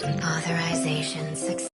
Authorization success.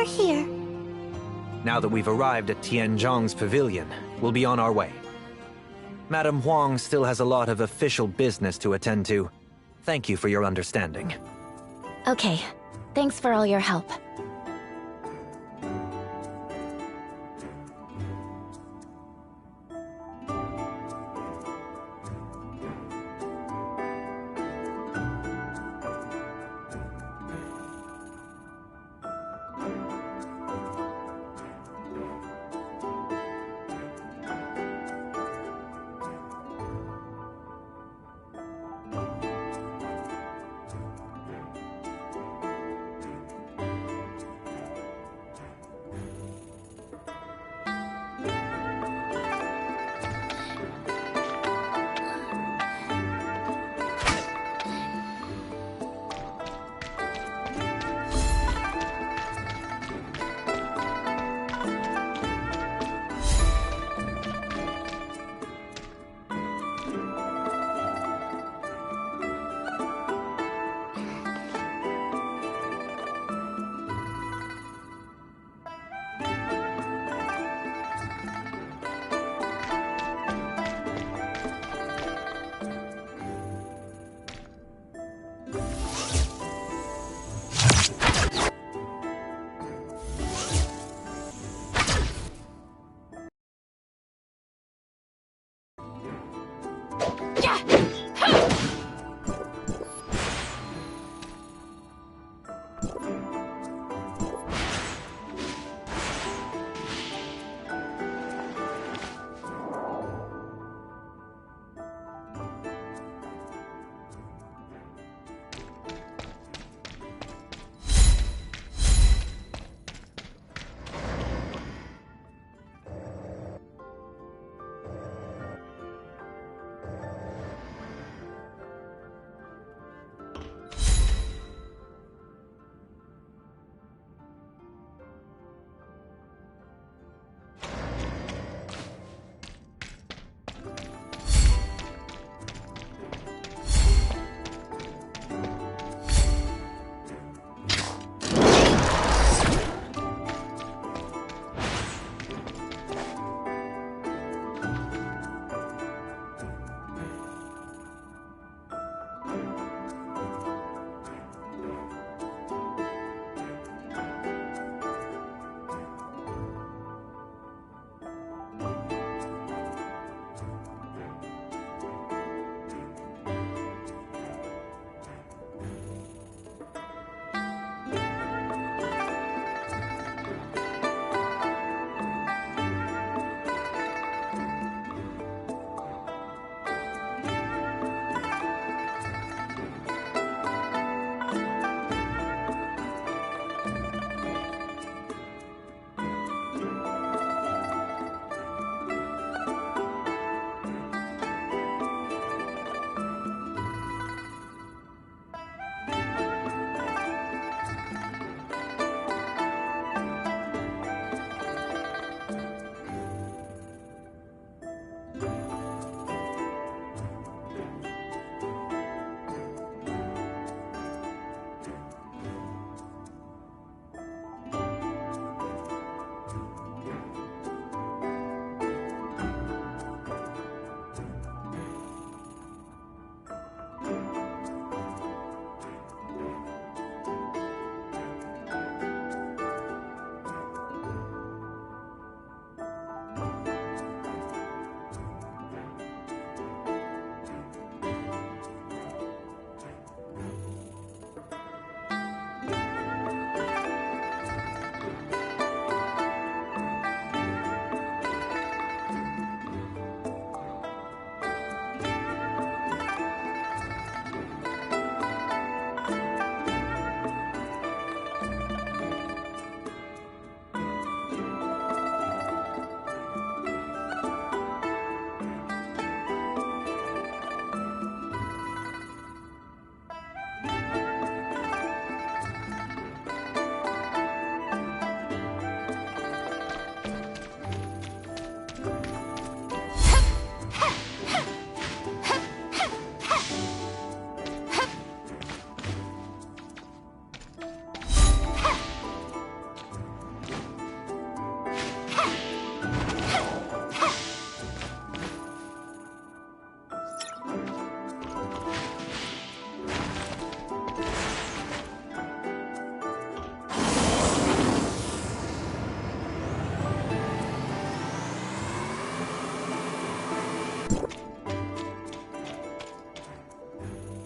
we're here. Now that we've arrived at Tianzhong's pavilion, we'll be on our way. Madame Huang still has a lot of official business to attend to. Thank you for your understanding. Okay, thanks for all your help.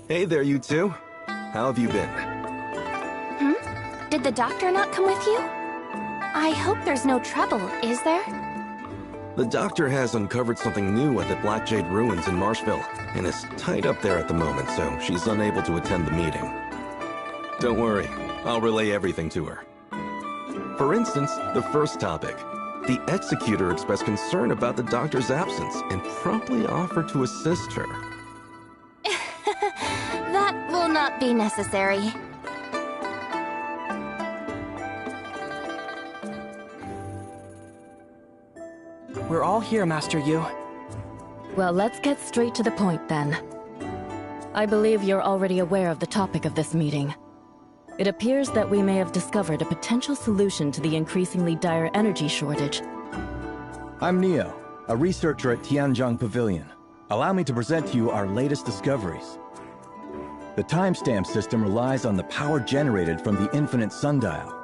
Hey there, you two. How have you been? Did the doctor not come with you? I hope there's no trouble, is there? The doctor has uncovered something new at the Black Jade Ruins in Marshville, and is tied up there at the moment, so she's unable to attend the meeting. Don't worry, I'll relay everything to her. For instance, the first topic. The Executor expressed concern about the doctor's absence and promptly offered to assist her. That will not be necessary. We're all here, Master Yu. Well, let's get straight to the point then. I believe you're already aware of the topic of this meeting. It appears that we may have discovered a potential solution to the increasingly dire energy shortage. I'm Neo, a researcher at Tianzhong Pavilion. Allow me to present to you our latest discoveries. The timestamp system relies on the power generated from the infinite sundial.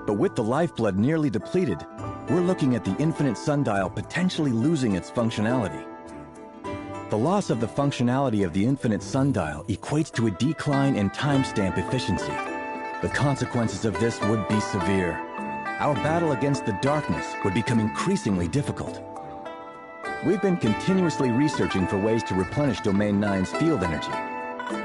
But with the lifeblood nearly depleted, we're looking at the infinite sundial potentially losing its functionality. The loss of the functionality of the infinite sundial equates to a decline in timestamp efficiency. The consequences of this would be severe. Our battle against the darkness would become increasingly difficult. We've been continuously researching for ways to replenish Domain 9's field energy.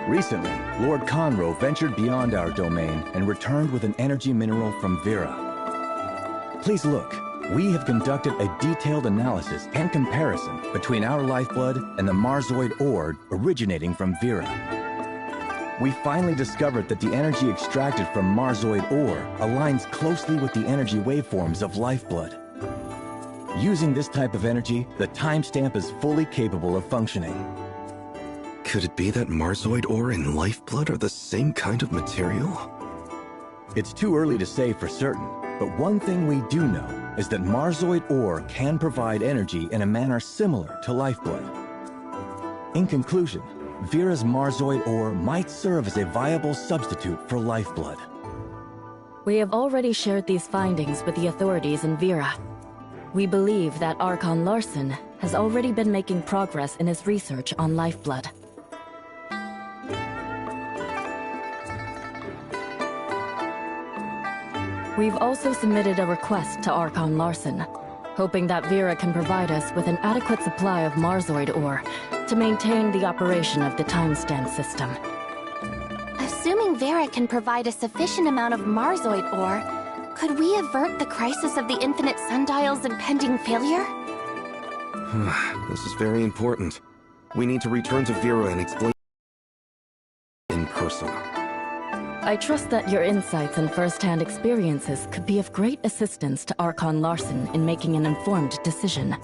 Recently, Lord Conroe ventured beyond our domain and returned with an energy mineral from Vera. Please look. We have conducted a detailed analysis and comparison between our lifeblood and the Marzoid ore originating from Vera. We finally discovered that the energy extracted from Marzoid ore aligns closely with the energy waveforms of lifeblood. Using this type of energy, the timestamp is fully capable of functioning. Could it be that Marzoid ore and lifeblood are the same kind of material? It's too early to say for certain, but one thing we do know is that Marzoid ore can provide energy in a manner similar to lifeblood. In conclusion, Vera's Marzoid ore might serve as a viable substitute for lifeblood. We have already shared these findings with the authorities in Vera. We believe that 𝐅𝐚𝐬𝐽𝐬 has already been making progress in his research on lifeblood. We've also submitted a request to 𝐅𝐚𝐬𝐽𝐬, hoping that Vera can provide us with an adequate supply of Marzoid ore to maintain the operation of the timestamp system. Assuming Vera can provide a sufficient amount of Marzoid ore, could we avert the crisis of the infinite sundial's impending failure? This is very important. We need to return to Vera and explain in person. I trust that your insights and first-hand experiences could be of great assistance to 𝐅𝐚𝐬𝐽𝐬 in making an informed decision.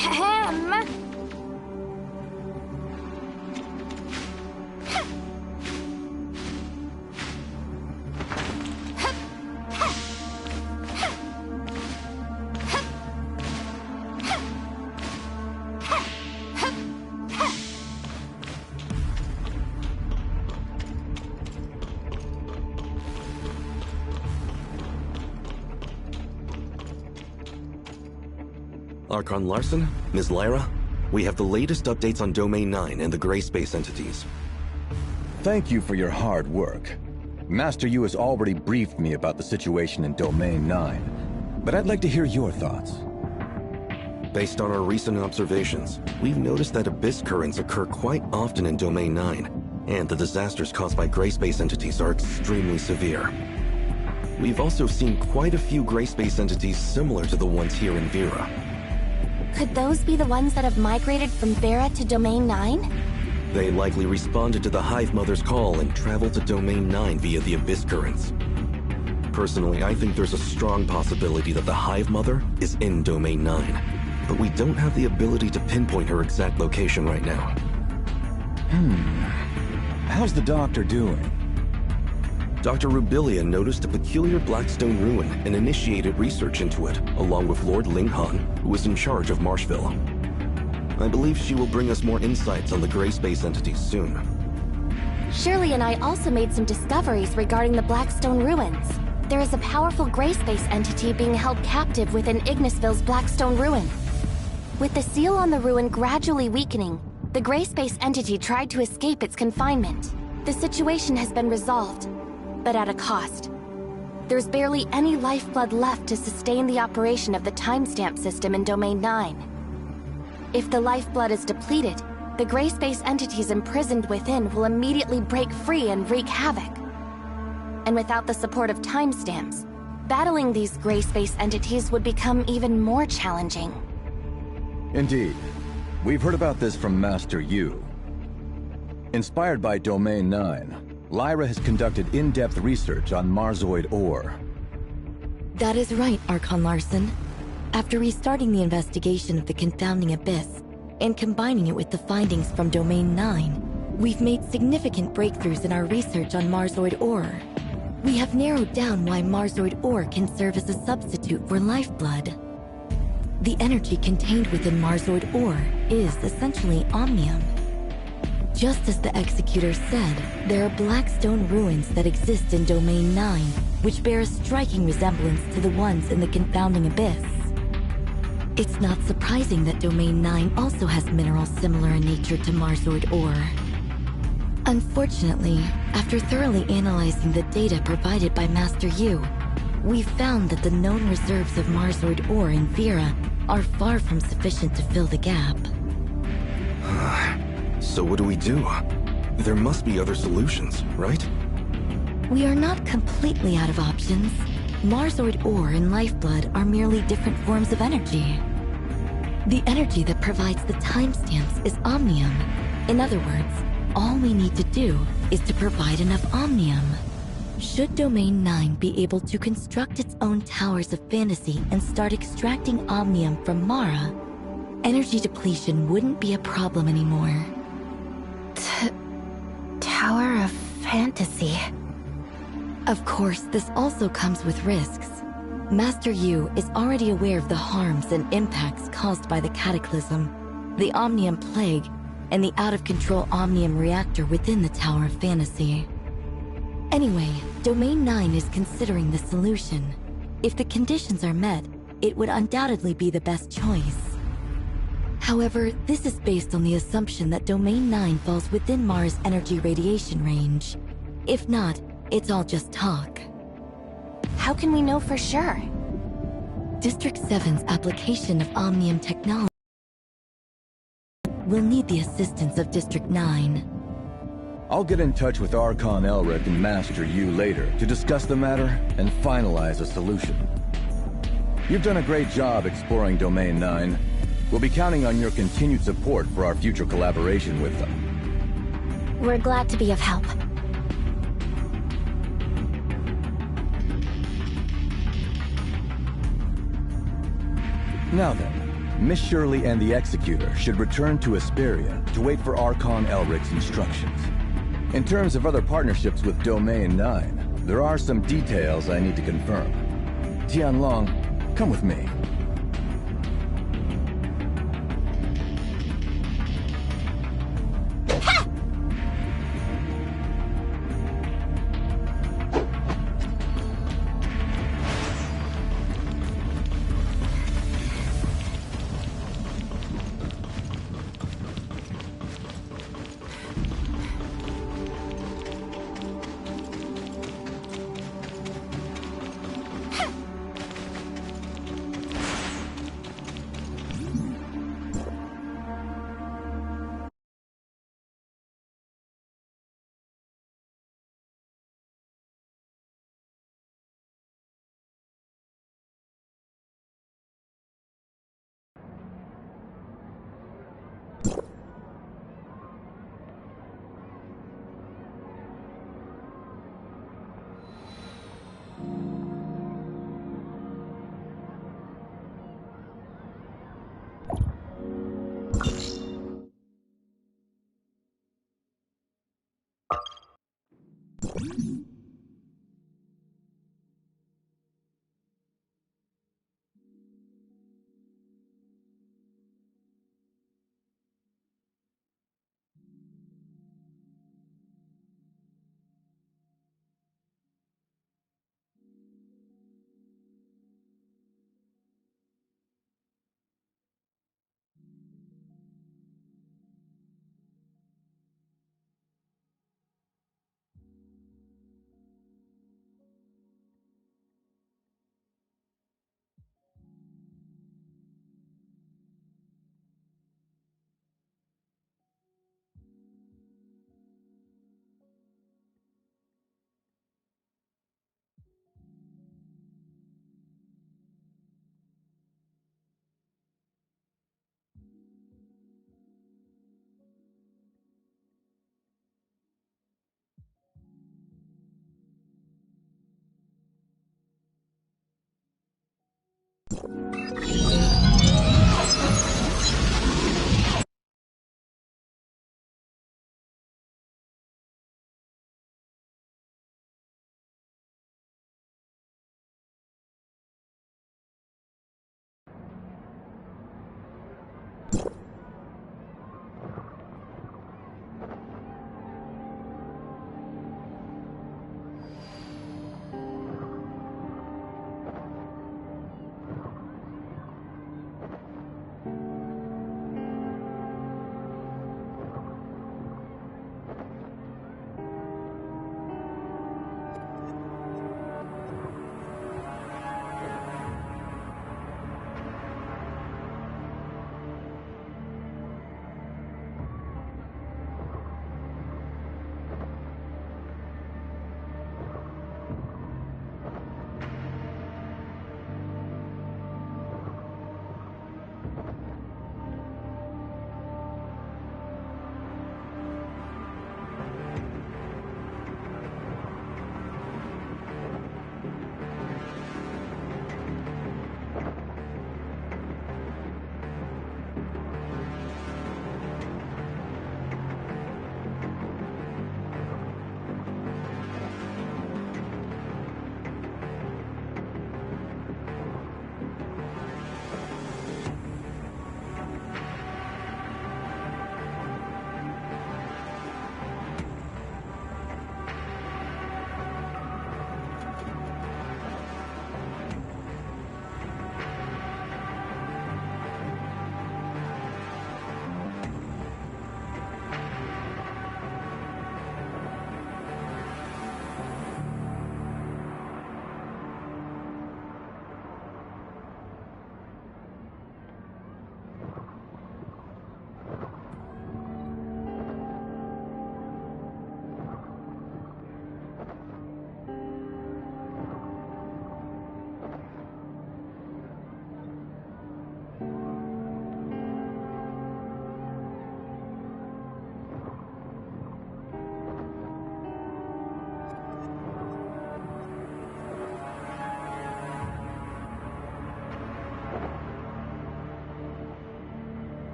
Ahem. Archon Larson, Ms. Lyra, we have the latest updates on Domain 9 and the gray space entities. Thank you for your hard work. Master Yu has already briefed me about the situation in Domain 9, but I'd like to hear your thoughts. Based on our recent observations, we've noticed that abyss currents occur quite often in Domain 9, and the disasters caused by gray space entities are extremely severe. We've also seen quite a few gray space entities similar to the ones here in Vera. Could those be the ones that have migrated from Vera to Domain 9? They likely responded to the Hive Mother's call and traveled to Domain 9 via the abyss currents. Personally, I think there's a strong possibility that the Hive Mother is in Domain 9, but we don't have the ability to pinpoint her exact location right now. How's the doctor doing? Dr. Rubilia noticed a peculiar Blackstone ruin and initiated research into it, along with Lord Linghan, who is in charge of Marshville. I believe she will bring us more insights on the gray space entities soon. Shirley and I also made some discoveries regarding the Blackstone ruins. There is a powerful gray space entity being held captive within Ignisville's Blackstone ruin. With the seal on the ruin gradually weakening, the gray space entity tried to escape its confinement. The situation has been resolved, but at a cost. There's barely any lifeblood left to sustain the operation of the timestamp system in Domain 9. If the lifeblood is depleted, the gray space entities imprisoned within will immediately break free and wreak havoc. And without the support of timestamps, battling these gray space entities would become even more challenging. Indeed. We've heard about this from Master Yu. Inspired by Domain 9, Lyra has conducted in-depth research on Marzoid ore. That is right, Archon Larson. After restarting the investigation of the confounding abyss and combining it with the findings from Domain 9, we've made significant breakthroughs in our research on Marzoid ore. We have narrowed down why Marzoid ore can serve as a substitute for lifeblood. The energy contained within Marzoid ore is essentially omnium. Just as the Executor said, there are Blackstone ruins that exist in Domain 9, which bear a striking resemblance to the ones in the confounding abyss. It's not surprising that Domain 9 also has minerals similar in nature to Marzoid ore. Unfortunately, after thoroughly analyzing the data provided by Master Yu, we found that the known reserves of Marzoid ore in Vera are far from sufficient to fill the gap. So what do we do? There must be other solutions, right? We are not completely out of options. Marzoid ore and lifeblood are merely different forms of energy. The energy that provides the timestamps is omnium. In other words, all we need to do is to provide enough omnium. Should Domain 9 be able to construct its own towers of fantasy and start extracting omnium from Mara, energy depletion wouldn't be a problem anymore. Tower of Fantasy. Of course, this also comes with risks. Master Yu is already aware of the harms and impacts caused by the Cataclysm, the Omnium Plague, and the out-of-control Omnium Reactor within the Tower of Fantasy. Anyway, Domain 9 is considering the solution. If the conditions are met, it would undoubtedly be the best choice. However, this is based on the assumption that Domain 9 falls within Mara's energy radiation range. If not, it's all just talk. How can we know for sure? District 7's application of Omnium technology will need the assistance of District 9. I'll get in touch with Archon Elric and Master Yu later to discuss the matter and finalize a solution. You've done a great job exploring Domain 9. We'll be counting on your continued support for our future collaboration with them. We're glad to be of help. Now then, Miss Shirley and the Executor should return to Asperia to wait for Archon Elric's instructions. In terms of other partnerships with Domain 9, there are some details I need to confirm. Tianlong, come with me.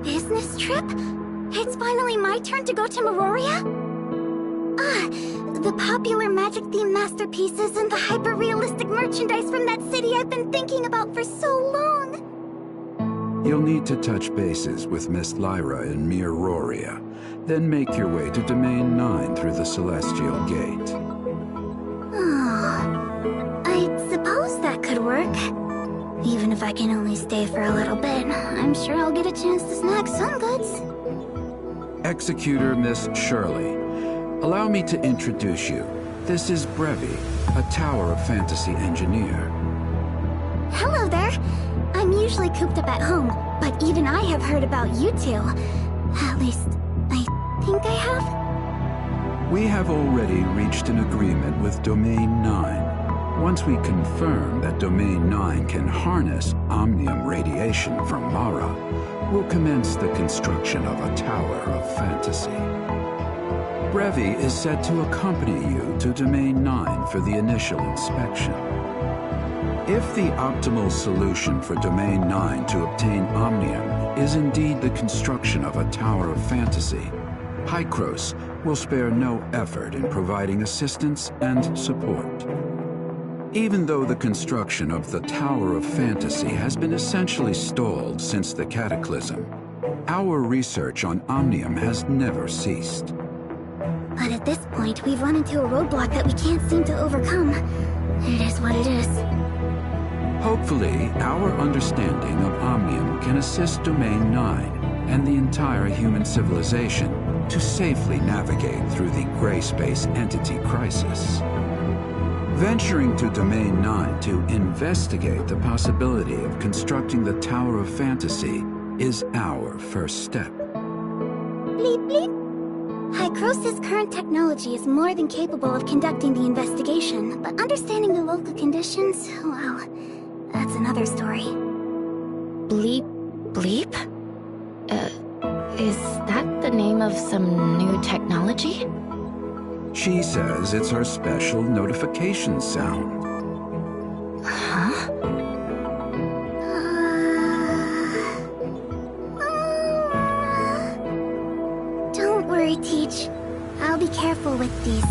Business trip? It's finally my turn to go to Meroria? Ah, the popular magic-themed masterpieces and the hyper-realistic merchandise from that city I've been thinking about for so long. You'll need to touch bases with Miss Lyra in Meroria, then make your way to Domain 9 through the Celestial Gate. I suppose that could work. Even if I can only stay for a little bit, I'm sure I'll get a chance to snag some goods. Executor Miss Shirley, allow me to introduce you. This is Brevi, a Tower of Fantasy engineer. Hello there. I'm usually cooped up at home, but even I have heard about you two. At least, I think I have. We have already reached an agreement with Domain 9. Once we confirm that Domain 9 can harness omnium radiation from Mara, we'll commence the construction of a Tower of Fantasy. Brevi is set to accompany you to Domain 9 for the initial inspection. If the optimal solution for Domain 9 to obtain omnium is indeed the construction of a Tower of Fantasy, Hykros will spare no effort in providing assistance and support. Even though the construction of the Tower of Fantasy has been essentially stalled since the Cataclysm, our research on omnium has never ceased. But at this point, we've run into a roadblock that we can't seem to overcome. It is what it is. Hopefully, our understanding of omnium can assist Domain 9 and the entire human civilization to safely navigate through the gray space entity crisis. Venturing to Domain 9 to investigate the possibility of constructing the Tower of Fantasy is our first step. Bleep bleep. 𝐪𝐼𝐾𝐽's current technology is more than capable of conducting the investigation, but understanding the local conditions, well, that's another story. Bleep? Is that the name of some new technology? She says it's her special notification sound. Huh? Don't worry, Teach. I'll be careful with these,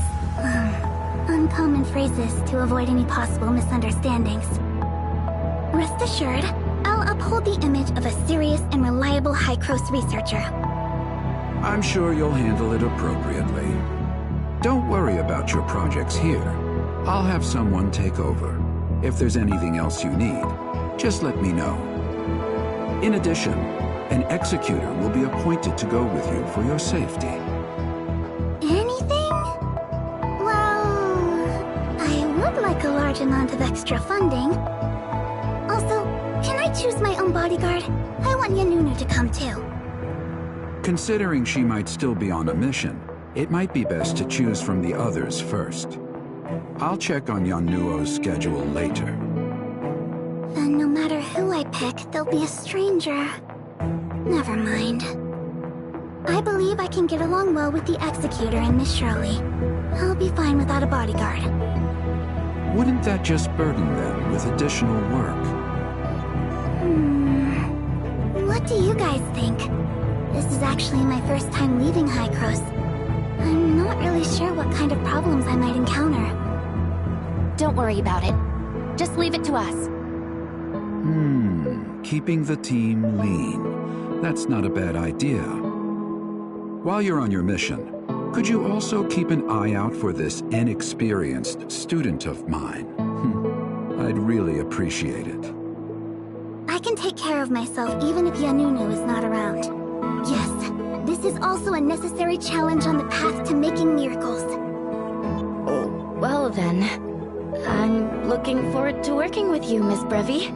uncommon phrases to avoid any possible misunderstandings. Rest assured, I'll uphold the image of a serious and reliable 𝐪𝐼𝐾𝐽 researcher. I'm sure you'll handle it appropriately. Don't worry about your projects here. I'll have someone take over. If there's anything else you need, just let me know. In addition, an executor will be appointed to go with you for your safety. Anything? Well, I would like a large amount of extra funding. Also, can I choose my own bodyguard? I want Yanunu to come too. Considering she might still be on a mission, it might be best to choose from the others first. I'll check on Yanuo's schedule later. Then no matter who I pick, there'll be a stranger. Never mind. I believe I can get along well with the executor and Miss Shirley. I'll be fine without a bodyguard. Wouldn't that just burden them with additional work? What do you guys think? This is actually my first time leaving 𝐪𝐼𝐾𝐽. I'm not really sure what kind of problems I might encounter. Don't worry about it. Just leave it to us. Keeping the team lean. That's not a bad idea. While you're on your mission, could you also keep an eye out for this inexperienced student of mine? I'd really appreciate it. I can take care of myself even if Yanunu is not around. Yes, this is also a necessary challenge on the path to making miracles. Well then, I'm looking forward to working with you, Miss Brevi.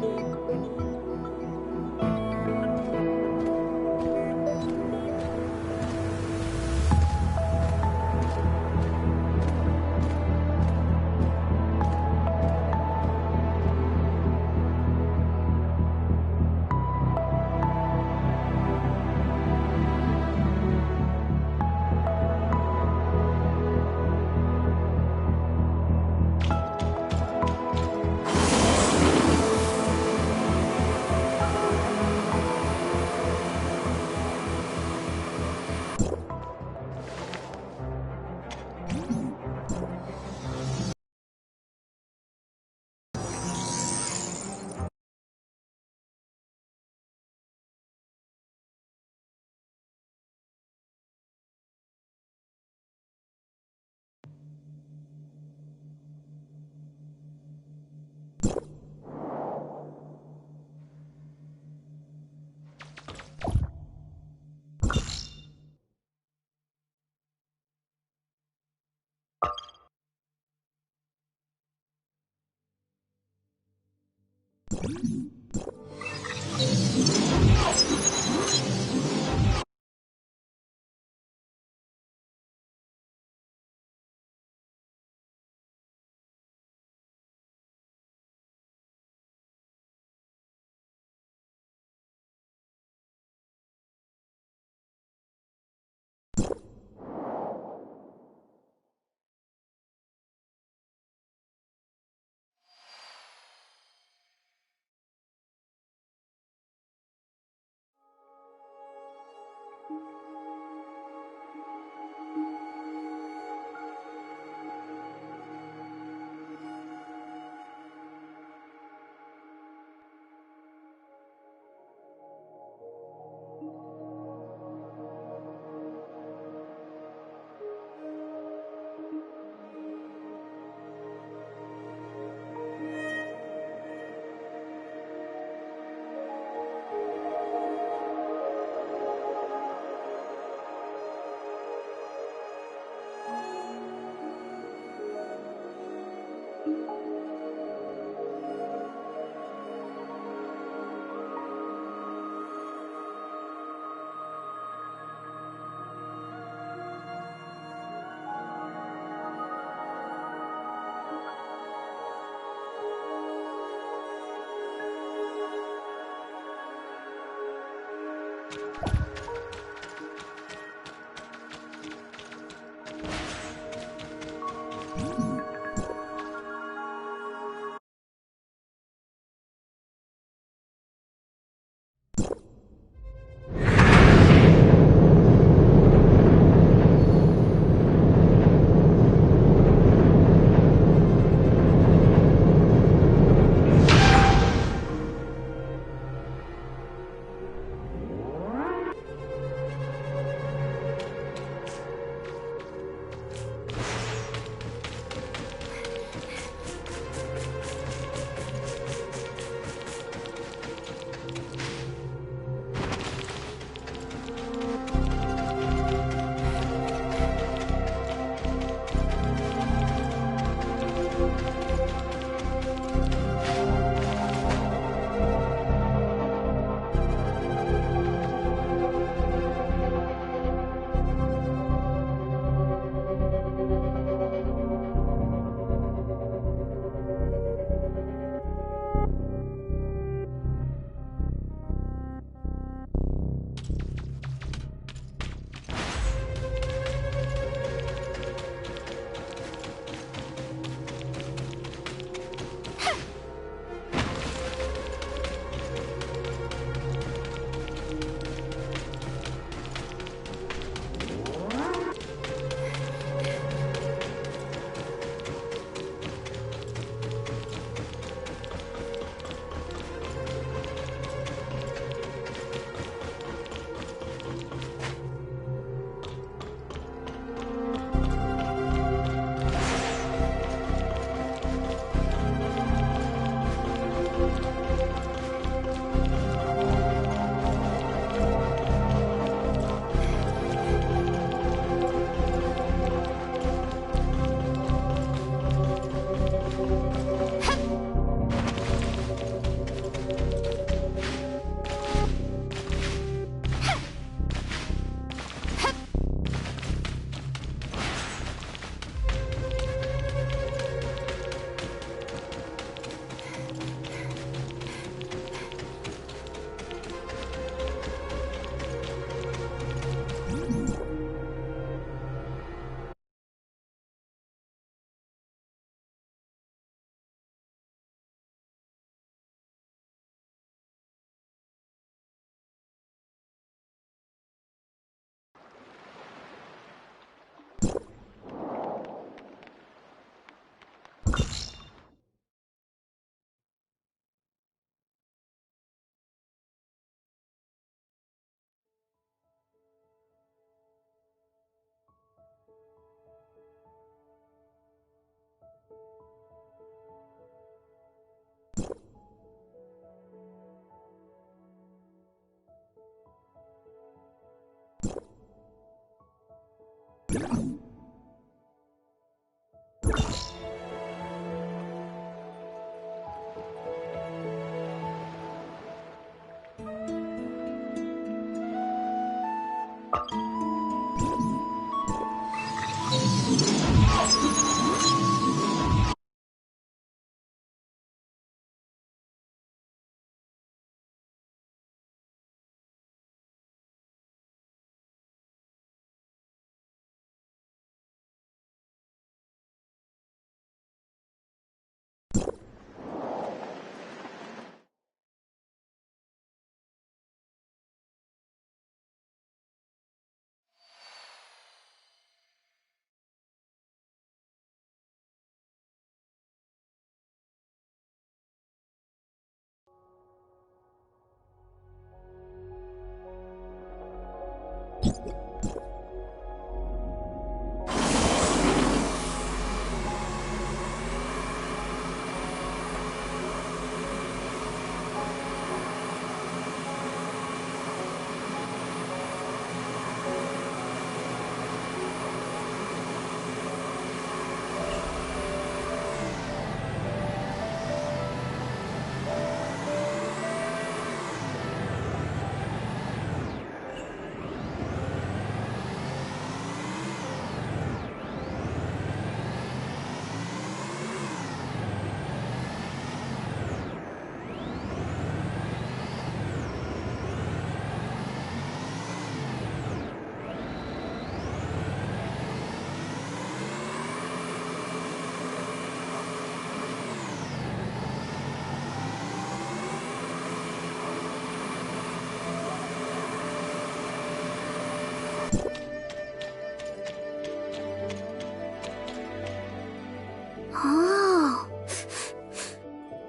Oh.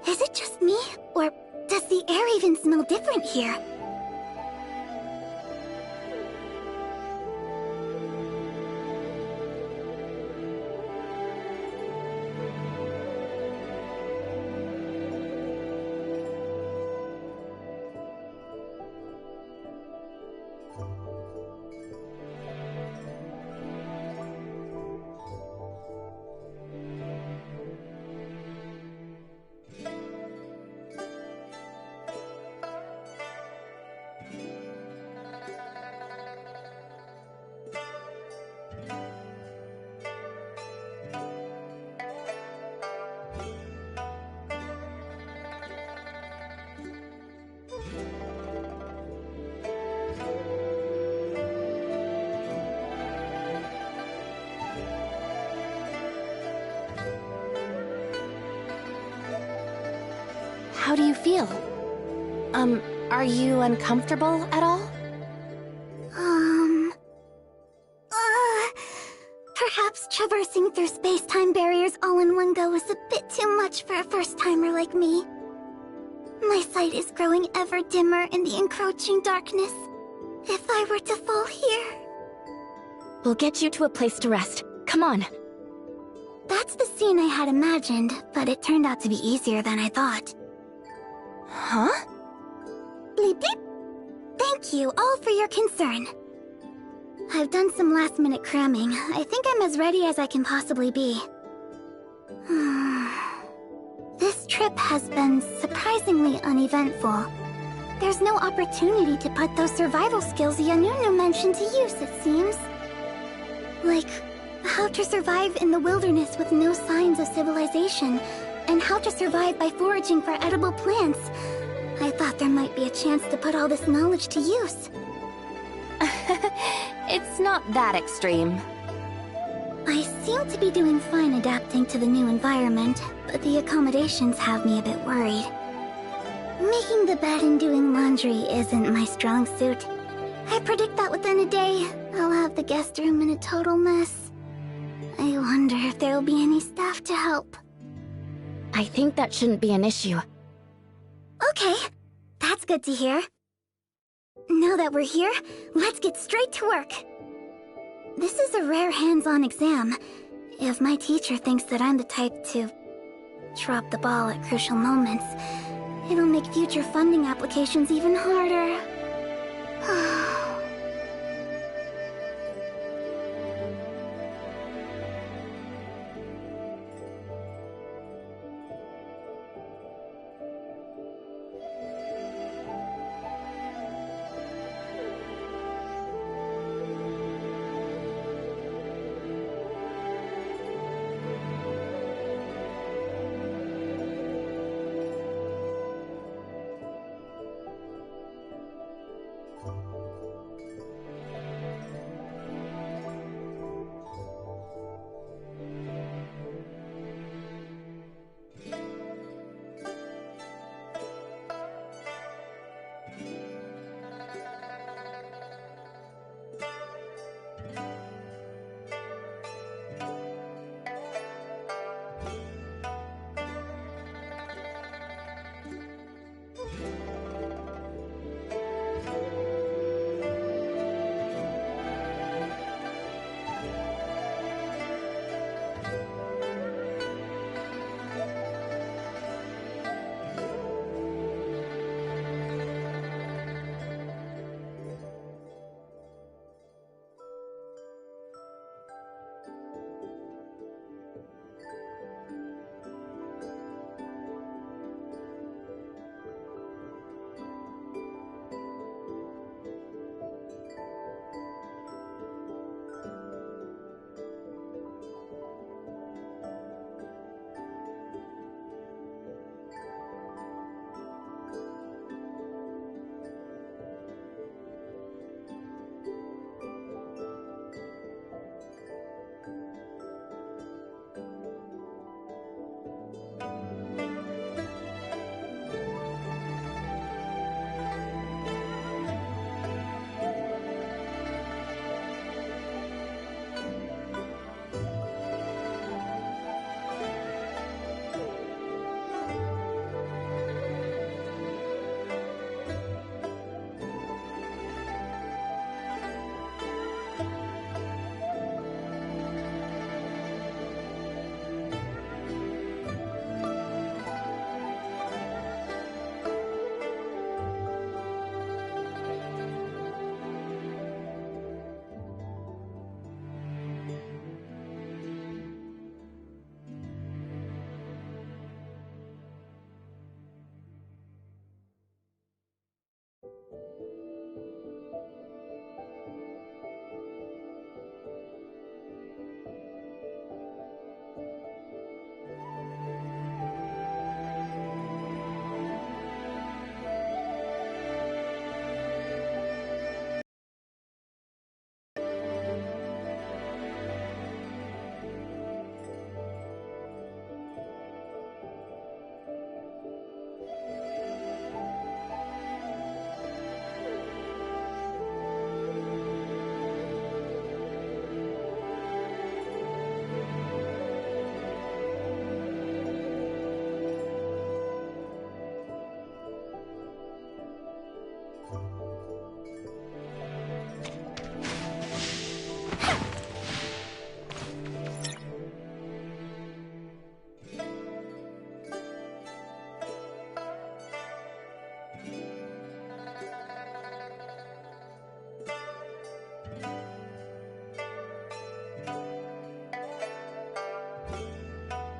Is it just me? Or does the air even smell different here? How do you feel? Are you uncomfortable at all? Perhaps traversing through space-time barriers all in one go is a bit too much for a first-timer like me. My sight is growing ever dimmer in the encroaching darkness. If I were to fall here... We'll get you to a place to rest. Come on. That's the scene I had imagined, but it turned out to be easier than I thought. Huh? Bleep bleep! Thank you all for your concern. I've done some last-minute cramming. I think I'm as ready as I can possibly be. This trip has been surprisingly uneventful. There's no opportunity to put those survival skills Yanunu mentioned to use, it seems. Like, how to survive in the wilderness with no signs of civilization, and how to survive by foraging for edible plants. I thought there might be a chance to put all this knowledge to use. It's not that extreme. I seem to be doing fine adapting to the new environment, but the accommodations have me a bit worried. Making the bed and doing laundry isn't my strong suit. I predict that within a day, I'll have the guest room in a total mess. I wonder if there will be any staff to help. I think that shouldn't be an issue. Okay, that's good to hear. Now that we're here, let's get straight to work. This is a rare hands-on exam. If my teacher thinks that I'm the type to drop the ball at crucial moments, it'll make future funding applications even harder.